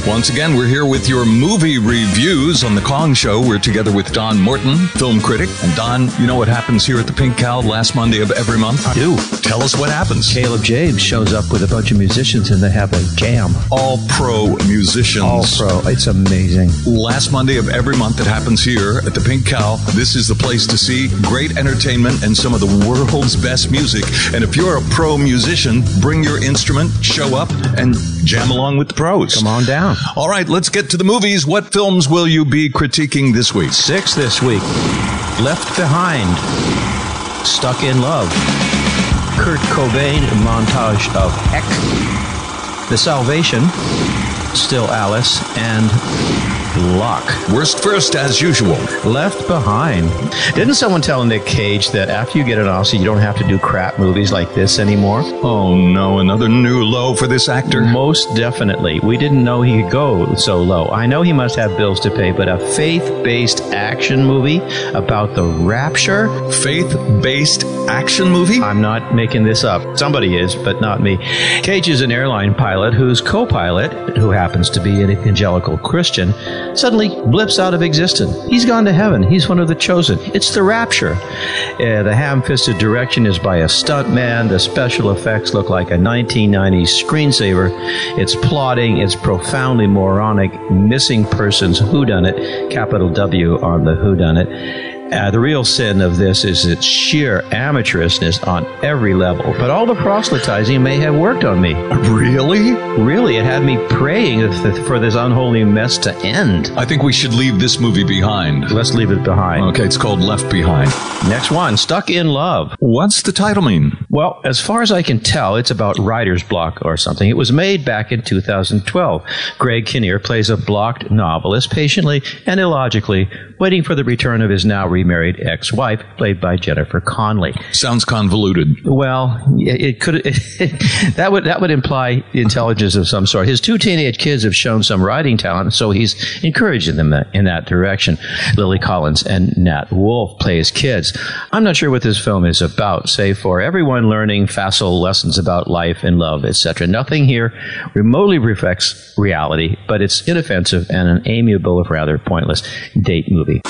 Once again, we're here with your movie reviews on The Kong Show. We're together with Don Morton, film critic. And Don, you know what happens here at the Pink Cow last Monday of every month? I do. Tell us what happens. Caleb James shows up with a bunch of musicians and they have a jam. All pro musicians. All pro. It's amazing. Last Monday of every month it happens here at the Pink Cow. This is the place to see great entertainment and some of the world's best music. And if you're a pro musician, bring your instrument, show up, and jam along with the pros. Come on down. All right, let's get to the movies. What films will you be critiquing this week? 6 this week. Left Behind. Stuck in Love. Kurt Cobain, Montage of Heck. The Salvation. Still Alice. And Locke. Worst first, as usual. Left Behind. Didn't someone tell Nick Cage that after you get an Oscar, you don't have to do crap movies like this anymore? Oh no, another new low for this actor? Most definitely. We didn't know he could go so low. I know he must have bills to pay, but a faith-based action movie about the rapture? Faith-based action movie? I'm not making this up. Somebody is, but not me. Cage is an airline pilot whose co-pilot, who happens to be an evangelical Christian, suddenly blips out of existence. He's gone to heaven. He's one of the chosen. It's the rapture. The ham-fisted direction is by a stuntman. The special effects look like a 1990s screensaver. It's plotting. It's profoundly moronic. Missing persons whodunit. Capital W on the whodunit. The real sin of this is its sheer amateurishness on every level. But all the proselytizing may have worked on me. Really? Really, it had me praying for this unholy mess to end. I think we should leave this movie behind. Let's leave it behind. Okay, it's called Left Behind. Next one, Stuck in Love. What's the title mean? Well, as far as I can tell, it's about writer's block or something. It was made back in 2012. Greg Kinnear plays a blocked novelist, patiently and illogically waiting for the return of his now remarried ex-wife, played by Jennifer Connelly. Sounds convoluted. Well, it could that would imply intelligence of some sort. His 2 teenage kids have shown some writing talent, so he's encouraging them in that direction. Lily Collins and Nat Wolff play his kids. I'm not sure what this film is about, save for everyone learning facile lessons about life and love, etc. Nothing here remotely reflects reality, but it's inoffensive and an amiable, if rather pointless, date movie.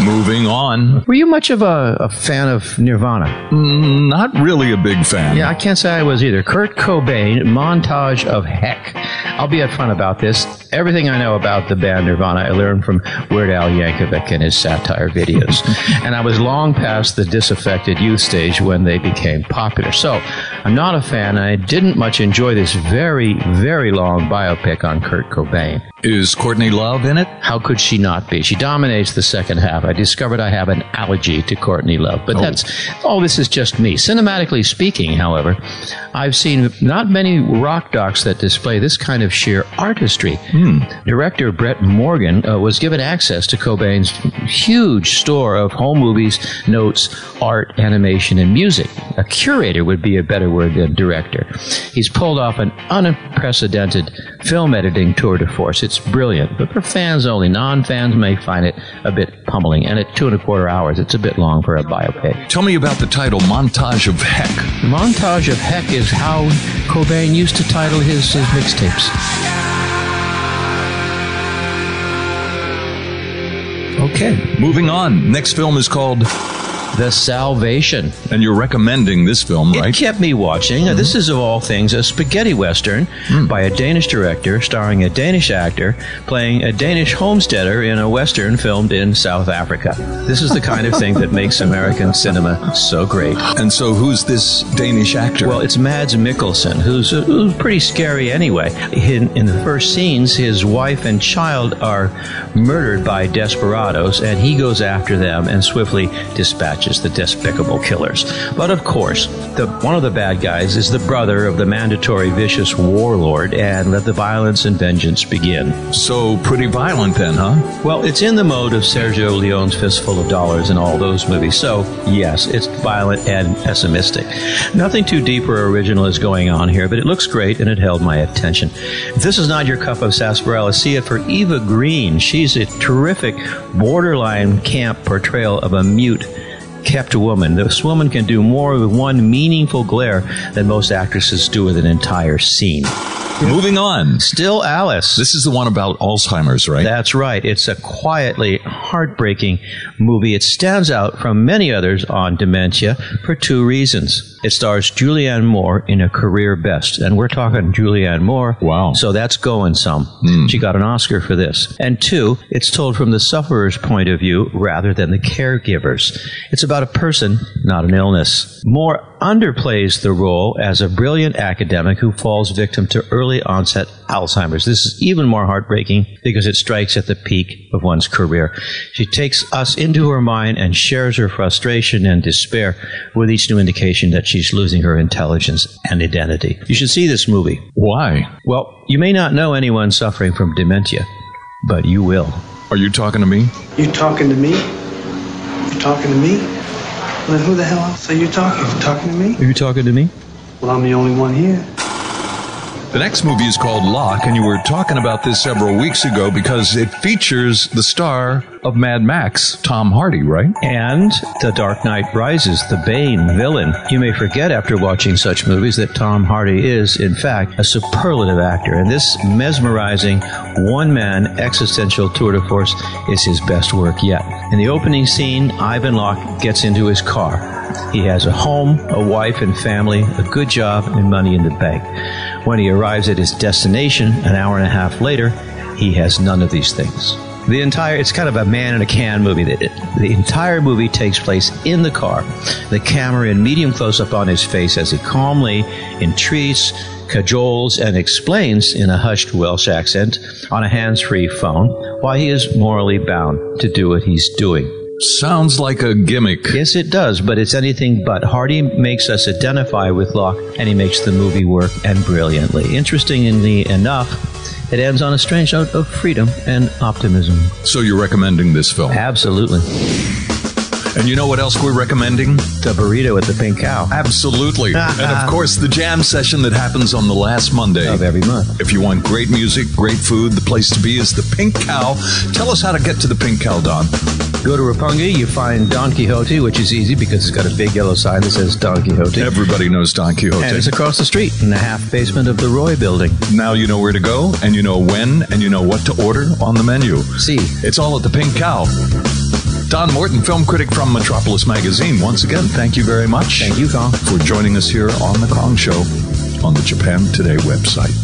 Moving on. Were you much of a fan of Nirvana? Not really a big fan. Yeah, I can't say I was either. Kurt Cobain, Montage of Heck. I'll be upfront about this. Everything I know about the band Nirvana, I learned from Weird Al Yankovic and his satire videos. And I was long past the disaffected youth stage when they became popular. So, I'm not a fan, and I didn't much enjoy this very, very long biopic on Kurt Cobain. Is Courtney Love in it? How could she not be? She dominates the second half. I discovered I have an allergy to Courtney Love, but this is just me. Cinematically speaking, however, I've seen not many rock docs that display this kind of sheer artistry. Director Brett Morgan was given access to Cobain's huge store of home movies, notes, art, animation, and music. A curator would be a better word than director. He's pulled off an unprecedented film editing tour de force. It's brilliant, but for fans only. Non-fans may find it a bit pummeling, and at 2.25 hours, it's a bit long for a biopic. Tell me about the title, Montage of Heck. Montage of Heck is how Cobain used to title his mixtapes. Okay, moving on. Next film is called The Salvation. And you're recommending this film, right? It kept me watching. This is, of all things, a spaghetti western by a Danish director starring a Danish actor playing a Danish homesteader in a western filmed in South Africa. This is the kind of thing that makes American cinema so great. And so who's this Danish actor? Well, it's Mads Mikkelsen, who's pretty scary anyway. In the first scenes, his wife and child are murdered by desperados, and he goes after them and swiftly dispatches the despicable killers. But of course, one of the bad guys is the brother of the mandatory vicious warlord, and let the violence and vengeance begin. So pretty violent then, huh? Well, it's in the mode of Sergio Leone's Fistful of Dollars and all those movies. So yes, it's violent and pessimistic. Nothing too deep or original is going on here, but it looks great and it held my attention. If this is not your cup of sarsaparilla, see it for Eva Green. She's a terrific borderline camp portrayal of a mute, kept woman. This woman can do more with one meaningful glare than most actresses do with an entire scene. Moving on. Still Alice. This is the one about Alzheimer's, right? That's right. It's a quietly heartbreaking movie. It stands out from many others on dementia for two reasons. It stars Julianne Moore in a career best. And we're talking Julianne Moore. Wow. So that's going some. She got an Oscar for this. And two, it's told from the sufferer's point of view rather than the caregiver's. It's about a person, not an illness. Moore underplays the role as a brilliant academic who falls victim to early onset Alzheimer's. This is even more heartbreaking because it strikes at the peak of one's career. She takes us into her mind and shares her frustration and despair with each new indication that she's losing her intelligence and identity. You should see this movie. Why? Well, you may not know anyone suffering from dementia, but you will. Are you talking to me? You talking to me? You talking to me? Well, then who the hell else are you talking? You talking to me? Are you talking to me? Well, I'm the only one here. The next movie is called Locke, and you were talking about this several weeks ago because it features the star of Mad Max, Tom Hardy, right? And The Dark Knight Rises, the Bane villain. You may forget after watching such movies that Tom Hardy is, in fact, a superlative actor, and this mesmerizing one-man existential tour de force is his best work yet. In the opening scene, Ivan Locke gets into his car. He has a home, a wife and family, a good job, and money in the bank. When he arrives at his destination, an hour and a half later, he has none of these things. It's kind of a man-in-a-can movie. The entire movie takes place in the car. The camera in medium close-up on his face as he calmly entreats, cajoles, and explains in a hushed Welsh accent on a hands-free phone why he is morally bound to do what he's doing. Sounds like a gimmick. Yes, it does, but it's anything but. Hardy makes us identify with Locke, and he makes the movie work, and brilliantly. Interestingly enough, it ends on a strange note of freedom and optimism. So you're recommending this film? Absolutely. And you know what else we're recommending? The Burrito at the Pink Cow. Absolutely. And of course, the jam session that happens on the last Monday of every month. If you want great music, great food, the place to be is the Pink Cow. Tell us how to get to the Pink Cow, Don. Go to Roppongi, you find Don Quixote, which is easy because it's got a big yellow sign that says Don Quixote. Everybody knows Don Quixote. And it's across the street in the half basement of the Roy building. Now you know where to go, and you know when, and you know what to order on the menu. See. It's all at the Pink Cow. Don Morton, film critic from Metropolis Magazine. Once again, thank you very much. Thank you, Kong, for joining us here on The Kong Show on the Japan Today website.